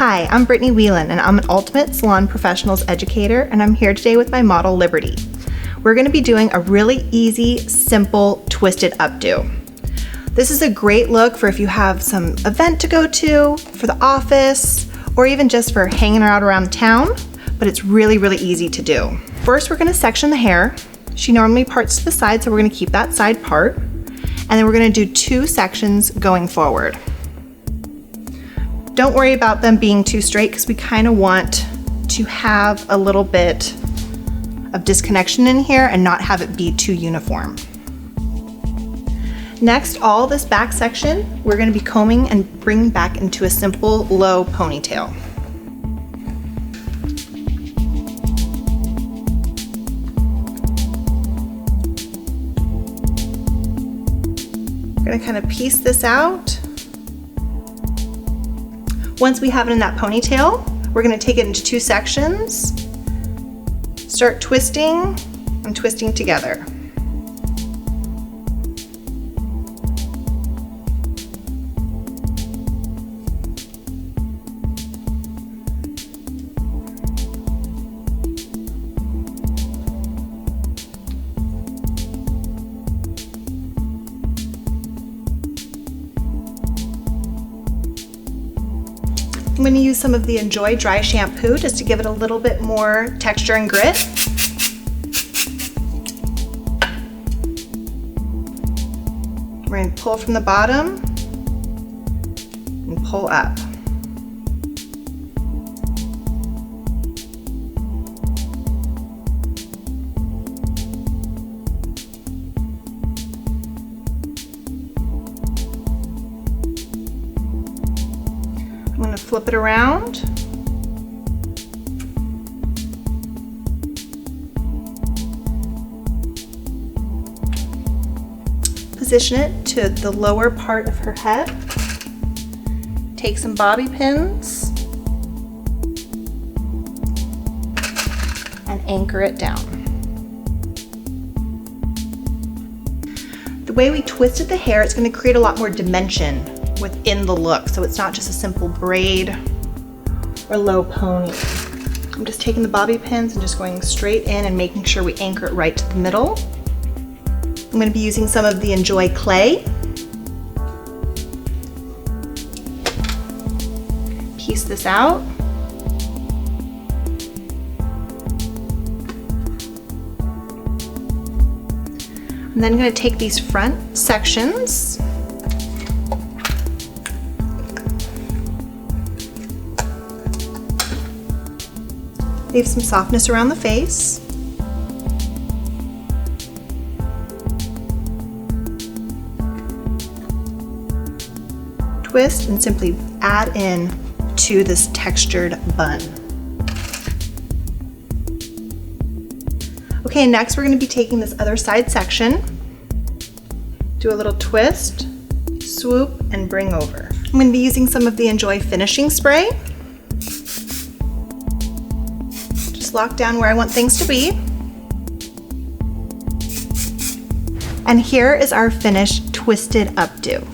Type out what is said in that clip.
Hi, I'm Brittany Wheelan, and I'm an Ultimate Salon Professionals educator, and I'm here today with my model, Liberty. We're going to be doing a really easy, simple, twisted updo. This is a great look for if you have some event to go to, for the office, or even just for hanging out around town, but it's really, really easy to do. First, we're going to section the hair. She normally parts to the side, so we're going to keep that side part, and then we're going to do 2 sections going forward. Don't worry about them being too straight because we kind of want to have a little bit of disconnection in here and not have it be too uniform. Next, all this back section, we're going to be combing and bringing back into a simple low ponytail. We're going to kind of piece this out. Once we have it in that ponytail, we're going to take it into 2 sections, start twisting and twisting together. I'm going to use some of the Enjoy Dry Shampoo just to give it a little bit more texture and grit. We're going to pull from the bottom and pull up. I'm going to flip it around. Position it to the lower part of her head. Take some bobby pins and anchor it down. The way we twisted the hair, it's going to create a lot more dimension within the look, so it's not just a simple braid or low pony. I'm just taking the bobby pins and just going straight in and making sure we anchor it right to the middle. I'm going to be using some of the Enjoy clay. Piece this out. I'm then going to take these front sections . Leave some softness around the face. Twist and simply add in to this textured bun. Okay, next we're going to be taking this other side section, do a little twist, swoop, and bring over. I'm going to be using some of the Enjoy finishing spray. Lock down where I want things to be. And here is our finished twisted updo.